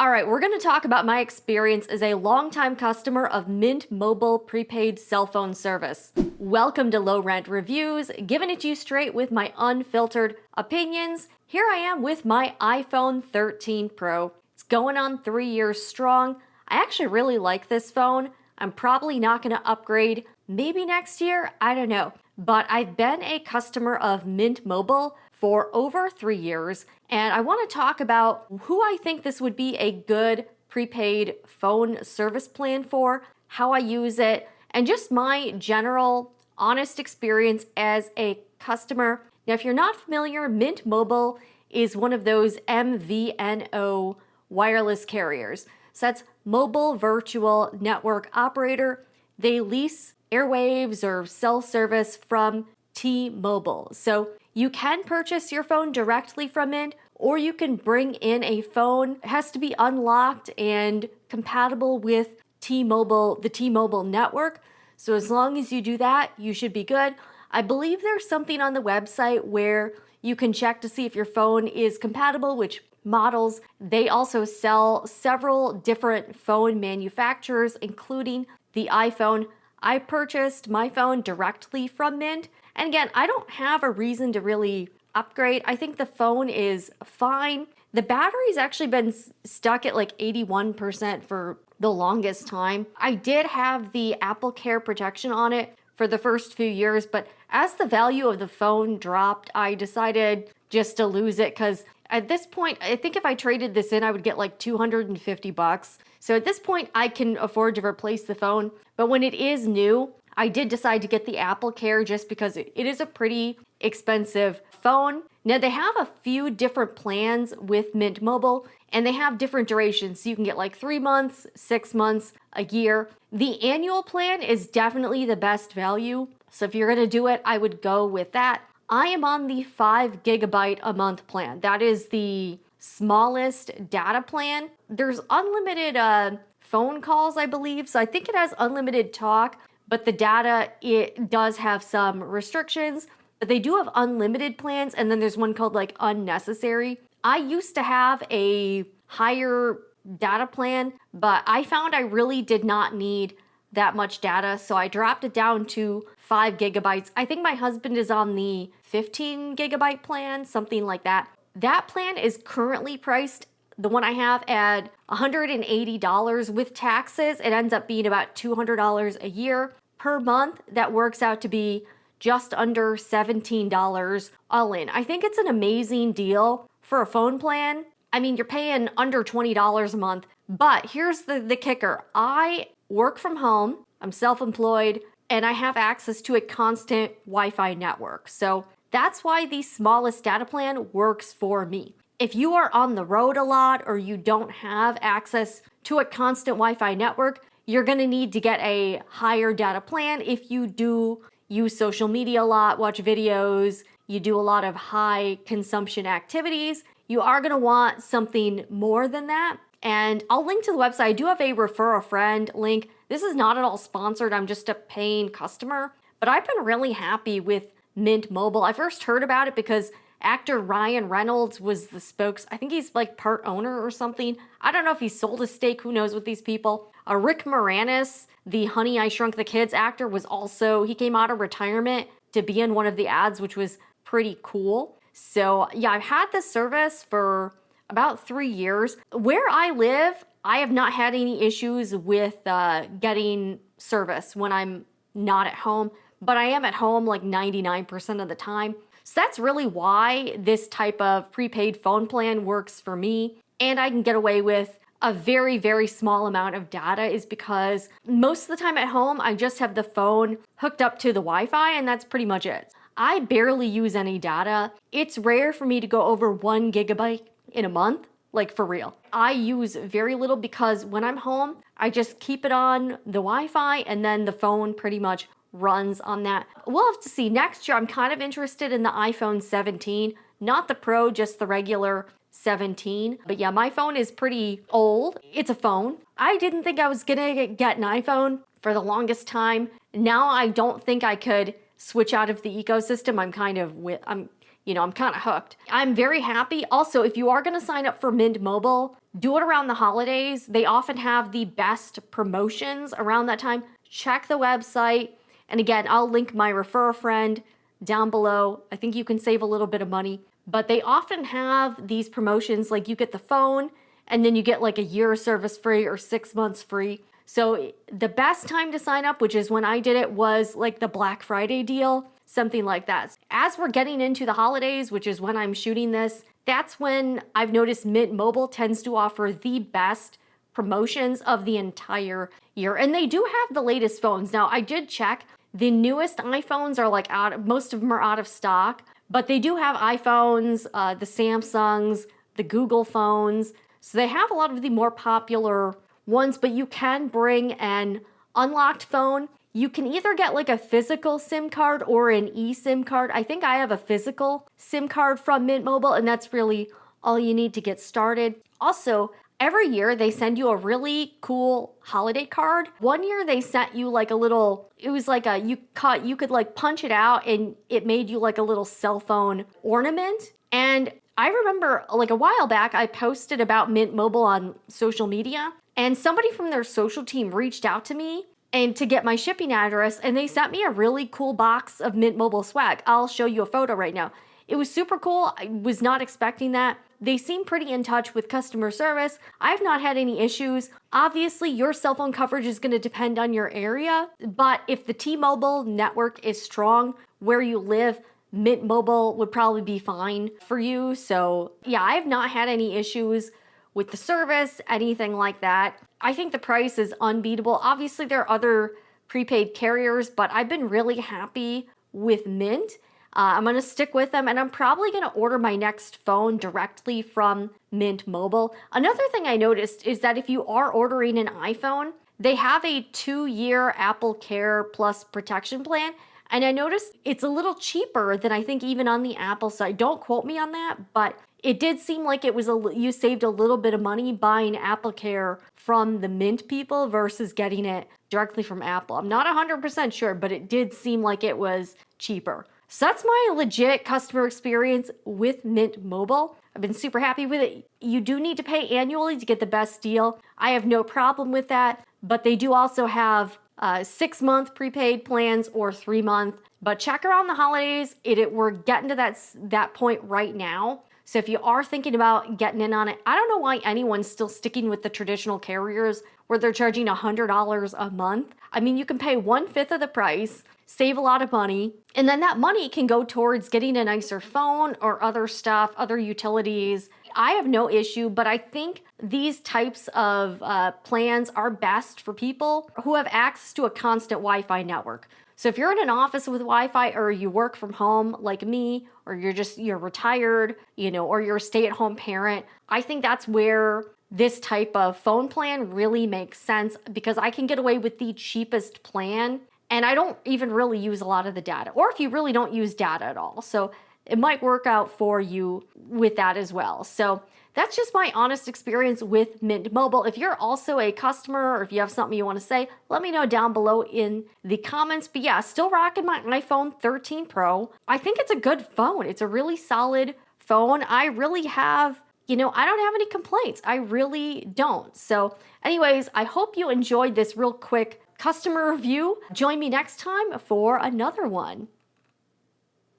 All right, we're going to talk about my experience as a longtime customer of Mint Mobile prepaid cell phone service. Welcome to Low Rent Reviews, giving it to you straight with my unfiltered opinions. Here I am with my iPhone 13 Pro. It's going on 3 years strong. I actually really like this phone. I'm probably not going to upgrade. Maybe next year, I don't know. But I've been a customer of Mint Mobile for over 3 years, and I want to talk about who I think this would be a good prepaid phone service plan for, how I use it, and just my general honest experience as a customer. Now, if you're not familiar, Mint Mobile is one of those MVNO wireless carriers. So that's Mobile Virtual Network Operator. They lease airwaves or cell service from T-Mobile. So you can purchase your phone directly from Mint, or you can bring in a phone. It has to be unlocked and compatible with T-Mobile, the T-Mobile network. So as long as you do that, you should be good. I believe there's something on the website where you can check to see if your phone is compatible, which models. They also sell several different phone manufacturers, including the iPhone. I purchased my phone directly from Mint. And again, I don't have a reason to really upgrade. I think the phone is fine. The battery's actually been stuck at like 81% for the longest time. I did have the Apple Care protection on it for the first few years, but as the value of the phone dropped, I decided just to lose it because at this point, I think if I traded this in, I would get like $250. So at this point, I can afford to replace the phone. But when it is new, I did decide to get the Apple Care just because it is a pretty expensive phone. Now, they have a few different plans with Mint Mobile, and they have different durations. So you can get like 3 months, 6 months, a year. The annual plan is definitely the best value. So if you're going to do it, I would go with that. I am on the 5 gigabyte a month plan. That is the smallest data plan. There's unlimited phone calls, I believe. So I think it has unlimited talk, but the data, it does have some restrictions. But they do have unlimited plans, and then there's one called like unnecessary. I used to have a higher data plan, but I found I really did not need that much data, so I dropped it down to 5 gigabytes. I think my husband is on the 15 gigabyte plan, something like that. That plan is currently priced, the one I have, at $180 with taxes. It ends up being about $200 a year per month. That works out to be just under $17 all in. I think it's an amazing deal for a phone plan. I mean, you're paying under $20 a month, but here's the kicker. I work from home, I'm self-employed, and I have access to a constant Wi-Fi network. So that's why the smallest data plan works for me. If you are on the road a lot or you don't have access to a constant Wi-Fi network, you're gonna need to get a higher data plan. If you do use social media a lot, watch videos, you do a lot of high consumption activities, you are gonna want something more than that. And I'll link to the website. I do have a refer a friend link. This is not at all sponsored. I'm just a paying customer, but I've been really happy with Mint Mobile. I first heard about it because actor Ryan Reynolds was the I think he's like part owner or something. I don't know if he sold his stake. Who knows with these people? Rick Moranis, the Honey, I Shrunk the Kids actor, he came out of retirement to be in one of the ads, which was pretty cool. So yeah, I've had this service for about 3 years. Where I live, I have not had any issues with getting service when I'm not at home, but I am at home like 99% of the time. So that's really why this type of prepaid phone plan works for me. And I can get away with a very, very small amount of data is because most of the time at home, I just have the phone hooked up to the Wi-Fi, and that's pretty much it. I barely use any data. It's rare for me to go over 1 gigabyte in a month, like for real. I use very little because when I'm home, I just keep it on the Wi-Fi and then the phone pretty much runs on that. We'll have to see. Next year, I'm kind of interested in the iPhone 17, not the Pro, just the regular 17. But yeah, my phone is pretty old. It's a phone. I didn't think I was gonna get an iPhone for the longest time. Now I don't think I could switch out of the ecosystem. I'm kind of hooked. I'm very happy. Also, if you are going to sign up for Mint Mobile, Do it around the holidays. They often have the best promotions around that time. Check the website. And again, I'll link my refer a friend down below. I think you can save a little bit of money, but they often have these promotions like you get the phone and then you get like a year of service free or 6 months free. So the best time to sign up, which is when I did it, was like the Black Friday deal, something like that. As we're getting into the holidays, which is when I'm shooting this, that's when I've noticed Mint Mobile tends to offer the best promotions of the entire year. And they do have the latest phones. Now, I did check. The newest iPhones are like most of them are out of stock, but they do have iPhones, the Samsungs, the Google phones. So they have a lot of the more popular ones, but you can bring an unlocked phone. You can either get like a physical SIM card or an eSIM card. I think I have a physical SIM card from Mint Mobile, and that's really all you need to get started. Also, every year they send you a really cool holiday card. One year they sent you like a little, it was like you could like punch it out and it made you like a little cell phone ornament. And I remember like a while back, I posted about Mint Mobile on social media, and somebody from their social team reached out to me and to get my shipping address, and they sent me a really cool box of Mint Mobile swag. I'll show you a photo right now. It was super cool. I was not expecting that. They seem pretty in touch with customer service. I've not had any issues. Obviously, your cell phone coverage is going to depend on your area, but if the T-Mobile network is strong where you live, Mint Mobile would probably be fine for you. So yeah, I have not had any issues with the service, anything like that. I think the price is unbeatable. Obviously, there are other prepaid carriers, but I've been really happy with Mint. I'm going to stick with them, and I'm probably going to order my next phone directly from Mint Mobile. Another thing I noticed is that if you are ordering an iPhone, they have a 2-year Apple Care Plus protection plan, and I noticed it's a little cheaper than I think even on the Apple side. Don't quote me on that, but it did seem like it was you saved a little bit of money buying Apple Care from the Mint people versus getting it directly from Apple. I'm not 100% sure, but it did seem like it was cheaper. So that's my legit customer experience with Mint Mobile. I've been super happy with it. You do need to pay annually to get the best deal. I have no problem with that, but they do also have 6-month prepaid plans or 3-month. But check around the holidays. We're getting to that point right now. So if you are thinking about getting in on it, I don't know why anyone's still sticking with the traditional carriers where they're charging $100 a month. I mean, you can pay 1/5 of the price, save a lot of money, and then that money can go towards getting a nicer phone or other stuff, other utilities. I have no issue, but I think these types of plans are best for people who have access to a constant Wi-Fi network. So if you're in an office with Wi-Fi, or you work from home like me, or you're retired, or you're a stay-at-home parent, I think that's where this type of phone plan really makes sense, because I can get away with the cheapest plan and I don't even really use a lot of the data, or if you really don't use data at all. So it might work out for you with that as well. So that's just my honest experience with Mint Mobile. If you're also a customer, or if you have something you want to say, let me know down below in the comments. But yeah, still rocking my iPhone 13 Pro. I think it's a good phone. It's a really solid phone. I really have, I don't have any complaints. I really don't. So anyways, I hope you enjoyed this real quick customer review. Join me next time for another one.